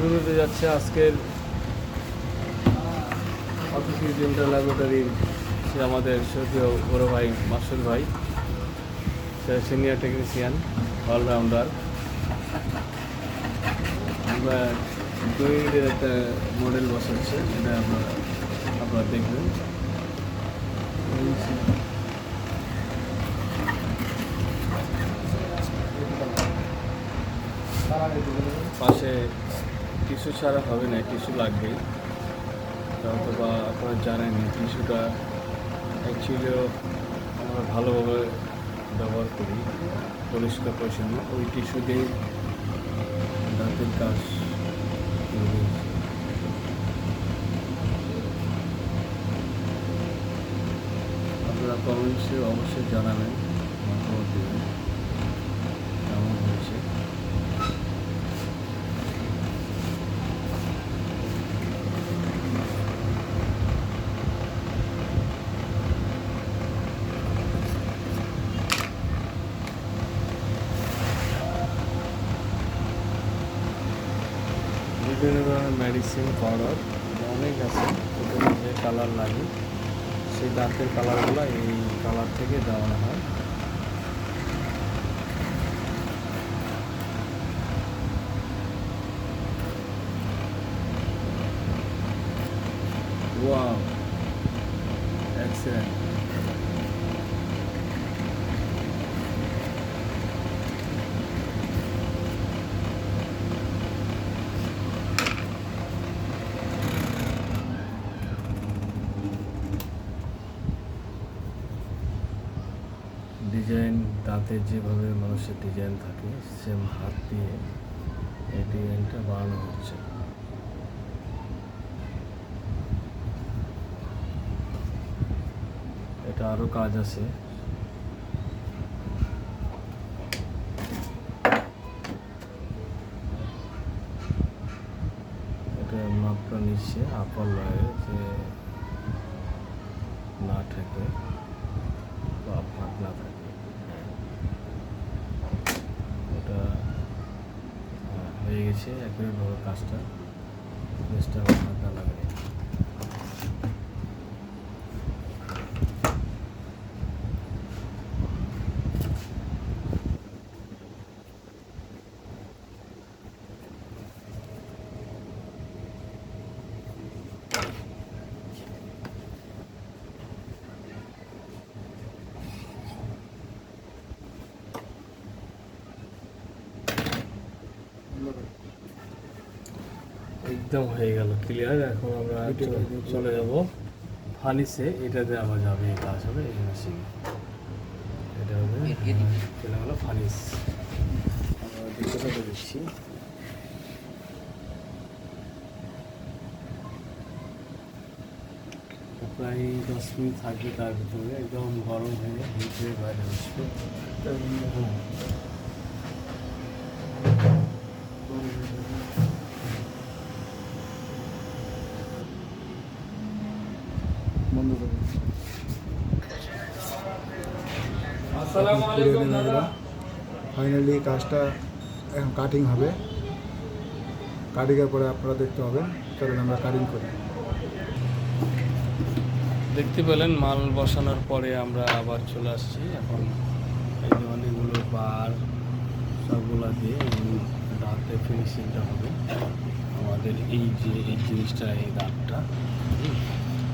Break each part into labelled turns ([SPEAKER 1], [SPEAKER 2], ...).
[SPEAKER 1] শুরু হতে যাচ্ছে আজকের অতিথি ডেন্টাল ল্যাবরেটরির সে আমাদের সদ্যীয় বড় ভাই মাসুদ ভাই, সে সিনিয়র টেকনিশিয়ান অলরাউন্ডার। আমরা 2 মিনিটের একটা মডেল বসাচ্ছে, এটা আপনারা দেখবেন। পাশে টিস্যু ছাড়া হবে না, টিস্যু লাগবেই। অথবা আপনারা জানেন টিস্যুটা অ্যাকচুয়ালিও আমরা ভালোভাবে ব্যবহার করি, পরিষ্কার পরিচ্ছন্ন। ওই টিস্যু দিয়ে দাঁতের কাজ আপনারা কমেন্টসে অবশ্যই জানাবেন, মতামত দেবেন কেমন হয়েছে। বিভিন্ন ধরনের মেডিসিন পাউডার অনেক আছে, ওদের যে কালার লাগে সেই দাঁতের কালারগুলো এই কালার থেকে দেওয়ানো হয়। Wow, excellent. ডিজাইন দাঁতের যেভাবে মানুষের ডিজাইন থাকে সেম হাত দিয়ে এই ডিজাইনটা বানানো হচ্ছে। এটা আরও কাজ আছে। এটা মাপটা নিচ্ছে আপার লয়ে যে না থাকে বা ফাঁক না থাকে। ওটা হয়ে গেছে একবারে ভালো কাজটা, বেশটা ফাঁক না লাগে। একদম হয়ে গেল ক্লিয়ার। এখন আমরা চলে যাব ফানিসে, এটাতে আবার যাবে, এই কাজ হবে এই মেশিন। এটা হবে চলে গেল ফানিস। আমরা ভিডিওটা দিচ্ছি। প্রায় 10 মিনিট থাকবে, তার ভিতরে একদম গরম হয়ে হিট হয়ে বাইরে আসবে। বন্ধ করে
[SPEAKER 2] ফাইনালি কাজটা এখন কাটিং হবে। কাটিংয়ের পরে আপনারা দেখতে পাবেন, কারণ আমরা কাটিং করি।
[SPEAKER 1] দেখতে পেলেন মাল বসানোর পরে আমরা আবার চলে আসছি। এখন এই যে অনেকগুলো বার সবগুলো দিয়ে দাঁতে ফিনিশিংটা হবে আমাদের। এই যে এই জিনিসটা, এই দাঁতটা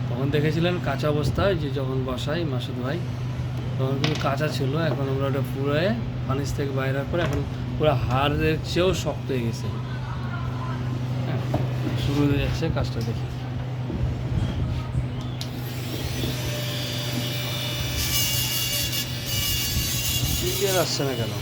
[SPEAKER 1] তখন দেখেছিলেন কাঁচা অবস্থায়, যে যখন বসাই মাসুদ ভাই তখন কিন্তু কাঁচা ছিল। এখন আমরা ওটা পুরো ফানিস থেকে বাইরের পরে এখন পুরো হাড়ের চেয়েও শক্ত হয়ে গেছে। হ্যাঁ, শুরু হয়ে যাচ্ছে কাজটা, দেখি ক্লিয়ার আসছে না কেন।